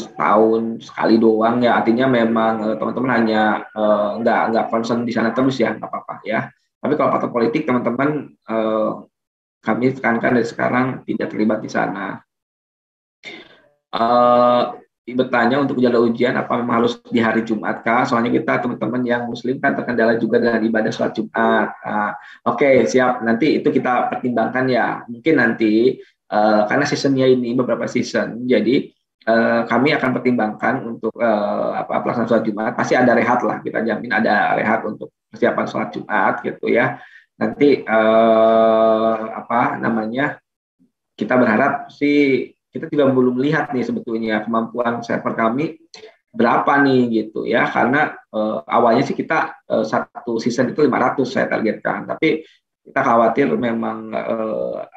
A: setahun sekali doang ya. Artinya memang teman-teman hanya nggak concern di sana terus ya, nggak apa-apa ya. Tapi kalau partai politik teman-teman kami tekankan dari sekarang tidak terlibat di sana. bertanya untuk jadwal ujian apa memang harus di hari Jumat kah? Soalnya kita teman-teman yang Muslim kan terkendala juga dengan ibadah sholat Jumat. Oke, siap. Nanti itu kita pertimbangkan ya. Mungkin nanti karena seasonnya ini beberapa season, jadi kami akan pertimbangkan untuk pelaksanaan sholat Jumat. Pasti ada rehat lah. Kita jamin ada rehat untuk persiapan sholat Jumat gitu ya. Nanti apa namanya? Kita berharap sih kita juga belum lihat nih sebetulnya kemampuan server kami berapa nih gitu ya karena awalnya sih kita satu season itu 500 saya targetkan tapi kita khawatir memang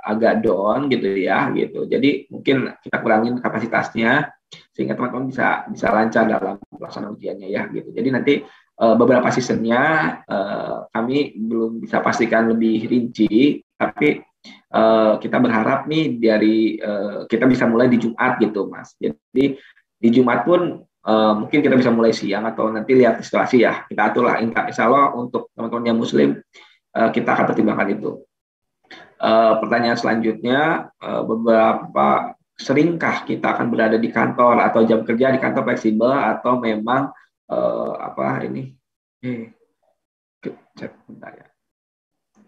A: agak down gitu ya gitu jadi mungkin kita kurangin kapasitasnya sehingga teman-teman bisa lancar dalam pelaksanaan ujiannya ya gitu jadi nanti beberapa seasonnya kami belum bisa pastikan lebih rinci tapi kita berharap nih dari kita bisa mulai di Jumat gitu Mas. Jadi di Jumat pun mungkin kita bisa mulai siang atau nanti lihat situasi ya. Kita atur lah insya Allah untuk teman-teman yang Muslim kita akan pertimbangkan itu. Pertanyaan selanjutnya beberapa seringkah kita akan berada di kantor atau jam kerja di kantor fleksibel atau memang apa ini? Bentar ya.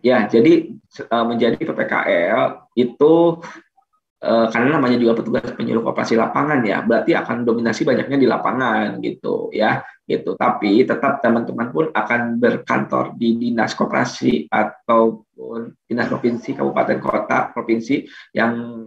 A: Ya, jadi menjadi PPKL itu karena namanya juga petugas penyuluh operasi lapangan ya, berarti akan dominasi banyaknya di lapangan gitu ya, gitu. Tapi tetap teman-teman pun akan berkantor di dinas koperasi ataupun dinas provinsi, kabupaten kota, provinsi yang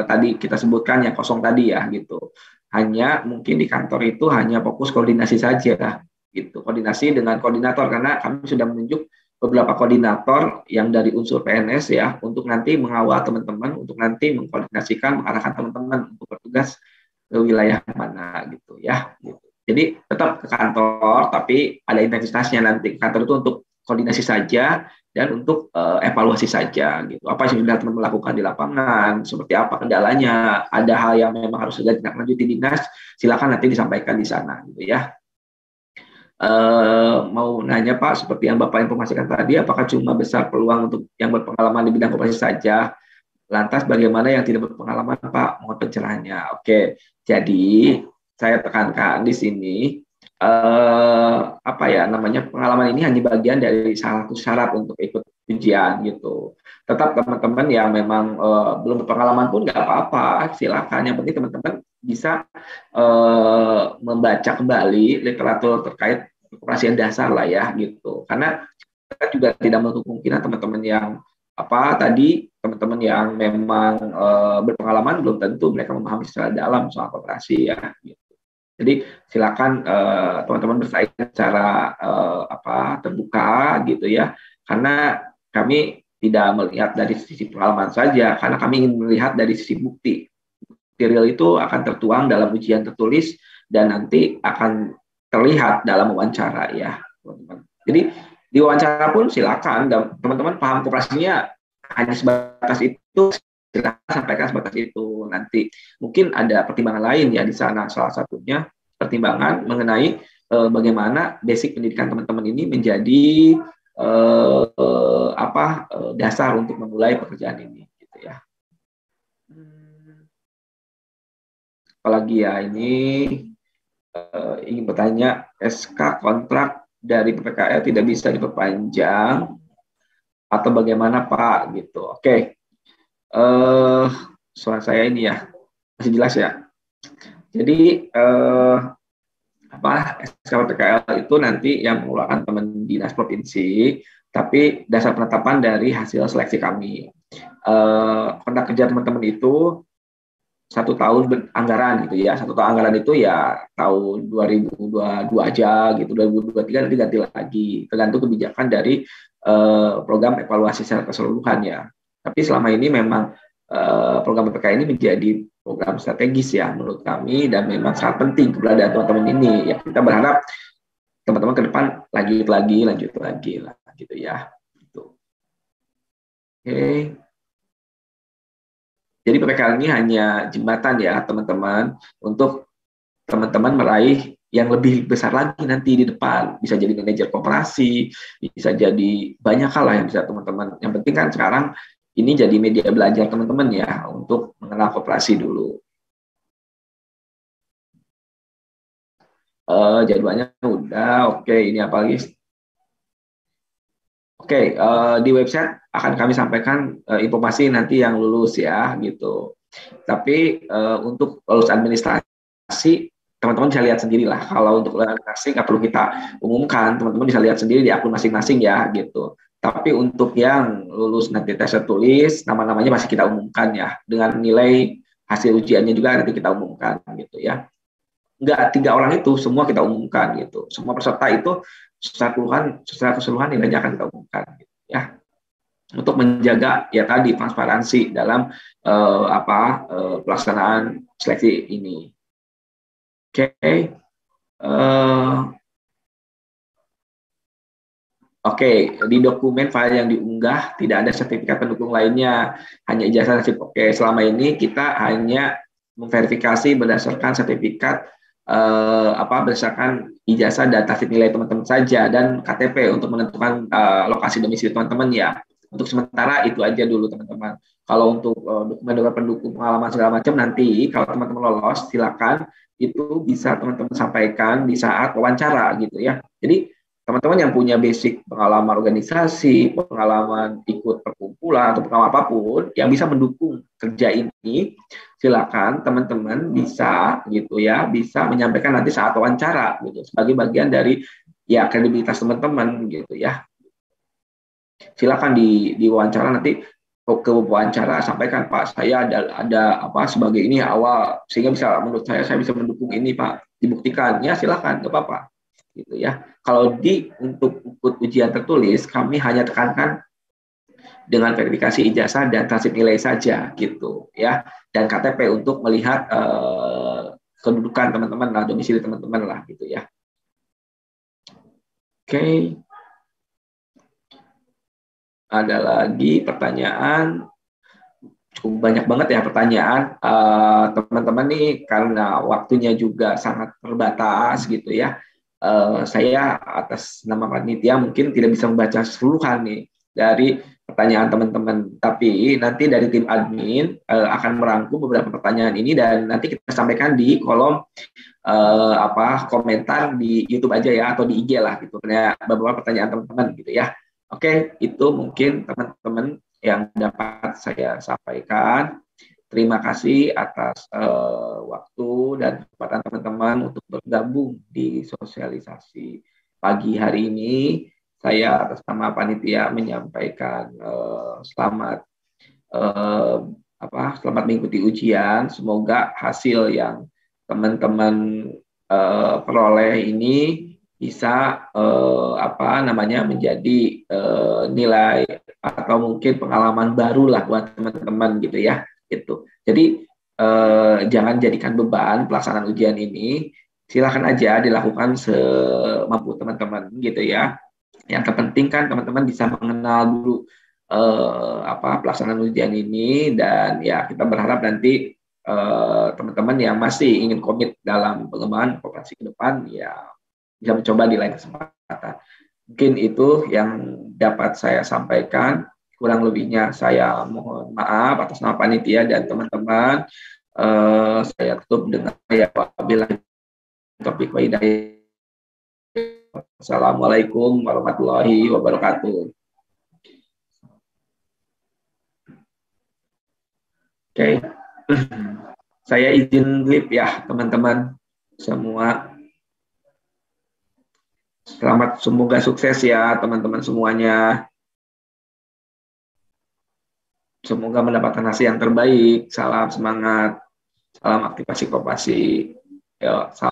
A: tadi kita sebutkan yang kosong tadi ya gitu. Hanya mungkin di kantor itu hanya fokus koordinasi saja gitu, koordinasi dengan koordinator karena kami sudah menunjuk beberapa koordinator yang dari unsur PNS ya untuk nanti mengawal teman-teman untuk nanti mengkoordinasikan mengarahkan teman-teman untuk bertugas ke wilayah mana gitu ya gitu. Jadi tetap ke kantor tapi ada intensitasnya nanti kantor itu untuk koordinasi saja dan untuk evaluasi saja gitu apa yang sudah teman-teman lakukan di lapangan seperti apa kendalanya ada hal yang memang harus sudah ditindaklanjuti dinas silakan nanti disampaikan di sana gitu ya. Mau nanya Pak, seperti yang Bapak informasikan tadi, apakah cuma besar peluang untuk yang berpengalaman di bidang koperasi saja? Lantas bagaimana yang tidak berpengalaman Pak? Mohon pencerahannya. Oke, jadi saya tekankan di sini apa ya namanya pengalaman ini hanya bagian dari salah satu syarat untuk ikut ujian gitu. Tetap teman-teman yang memang belum berpengalaman pun nggak apa-apa, silakan. Yang penting teman-teman bisa membaca kembali literatur terkait operasi dasar lah ya gitu. Karena kita juga tidak menutup kemungkinan teman-teman yang apa tadi teman-teman yang memang berpengalaman belum tentu mereka memahami secara dalam soal operasi ya. Gitu. Jadi silakan teman-teman bersaing secara apa terbuka gitu ya. Karena kami tidak melihat dari sisi pengalaman saja, karena kami ingin melihat dari sisi bukti. Material itu akan tertuang dalam ujian tertulis dan nanti akan terlihat dalam wawancara ya, teman-teman. Jadi di wawancara pun silakan teman-teman paham koperasinya hanya sebatas itu, silakan sampaikan sebatas itu. Nanti mungkin ada pertimbangan lain ya di sana, salah satunya pertimbangan mengenai bagaimana basic pendidikan teman-teman ini menjadi dasar untuk memulai pekerjaan ini gitu ya. Apalagi ya ini ingin bertanya SK kontrak dari PPKL tidak bisa diperpanjang atau bagaimana Pak gitu. Oke. Soal saya ini ya masih jelas ya. Jadi SK PPKL itu nanti yang mengeluarkan teman dinas provinsi, tapi dasar penetapan dari hasil seleksi kami. Kontrak kerja teman-teman itu 1 tahun anggaran gitu ya. 1 tahun anggaran itu ya tahun 2022 aja gitu, 2023 nanti ganti lagi. Tergantung kebijakan dari program evaluasi secara keseluruhan ya. Tapi selama ini memang program PPK ini menjadi program strategis ya menurut kami dan memang sangat penting keberadaan teman-teman ini. Ya kita berharap teman-teman ke depan lanjut lagi lah gitu ya. Gitu. Oke. Jadi PPKL ini hanya jembatan ya teman-teman untuk teman-teman meraih yang lebih besar lagi nanti di depan. Bisa jadi manajer koperasi, bisa jadi banyak hal lah yang bisa teman-teman. Yang penting kan sekarang ini jadi media belajar teman-teman ya untuk mengenal koperasi dulu. Jadwalnya udah. Oke, ini apa lagi? Oke, di website akan kami sampaikan informasi nanti yang lulus ya gitu. Tapi untuk lulus administrasi, teman-teman bisa lihat sendiri lah. Kalau untuk lulus administrasi nggak perlu kita umumkan, teman-teman bisa lihat sendiri di akun masing-masing ya gitu. Tapi untuk yang lulus nanti tes tertulis, nama-namanya masih kita umumkan ya. Dengan nilai hasil ujiannya juga nanti kita umumkan gitu ya. Enggak 3 orang itu semua kita umumkan gitu. Semua peserta itu secara keseluruhan nilainya akan kita umumkan gitu, ya. Untuk menjaga ya tadi transparansi dalam pelaksanaan seleksi ini. Oke. Oke, di dokumen file yang diunggah tidak ada sertifikat pendukung lainnya, hanya ijazah nasib. Oke, selama ini kita hanya memverifikasi berdasarkan sertifikat berdasarkan ijazah dan tasdik nilai teman-teman saja dan KTP untuk menentukan lokasi domisili teman-teman ya. Untuk sementara itu aja dulu teman-teman. Kalau untuk dokumen-dokumen pendukung pengalaman segala macam nanti kalau teman-teman lolos silakan itu bisa teman-teman sampaikan di saat wawancara gitu ya. Jadi teman-teman yang punya basic pengalaman organisasi, pengalaman ikut perkumpulan atau pengalaman apapun yang bisa mendukung kerja ini, silakan teman-teman bisa gitu ya, bisa menyampaikan nanti saat wawancara gitu sebagai bagian dari ya kredibilitas teman-teman gitu ya. Silakan di wawancara nanti ke wawancara sampaikan Pak, saya ada apa sebagai ini awal sehingga bisa menurut saya bisa mendukung ini Pak, dibuktikan ya silakan nggak apa-apa gitu ya. Kalau untuk ikut ujian tertulis kami hanya tekankan dengan verifikasi ijazah dan transkrip nilai saja gitu ya, dan KTP untuk melihat kedudukan teman-teman lah, domisili teman-teman lah gitu ya. Oke. Ada lagi pertanyaan? Cukup banyak banget ya pertanyaan teman-teman nih karena waktunya juga sangat terbatas gitu ya. Saya atas nama panitia mungkin tidak bisa membaca seluruhan nih dari pertanyaan teman-teman, tapi nanti dari tim admin akan merangkum beberapa pertanyaan ini dan nanti kita sampaikan di kolom komentar di YouTube aja ya atau di IG lah gitu. Beberapa pertanyaan teman-teman gitu ya. Oke, itu mungkin teman-teman yang dapat saya sampaikan. Terima kasih atas waktu dan kesempatan teman-teman untuk bergabung di sosialisasi pagi hari ini. Saya atas nama panitia menyampaikan selamat mengikuti ujian. Semoga hasil yang teman-teman peroleh ini bisa menjadi nilai atau mungkin pengalaman baru lah buat teman-teman gitu ya. Gitu. Jadi jangan jadikan beban pelaksanaan ujian ini. Silakan aja dilakukan semampu teman-teman gitu ya. Yang terpenting kan teman-teman bisa mengenal dulu pelaksanaan ujian ini dan ya kita berharap nanti teman-teman yang masih ingin komit dalam pengembangan vokasi ke depan ya bisa mencoba di lain kesempatan. Mungkin itu yang dapat saya sampaikan. Kurang lebihnya saya mohon maaf atas nama panitia dan teman-teman. Saya tutup dengan ya wabillahi taufiq wa hidayah. Assalamualaikum warahmatullahi wabarakatuh. Oke. Saya izin live ya teman-teman semua. Semoga sukses ya teman-teman semuanya. Semoga mendapatkan hasil yang terbaik. Salam semangat. Salam aktivasi kopasi. Salam.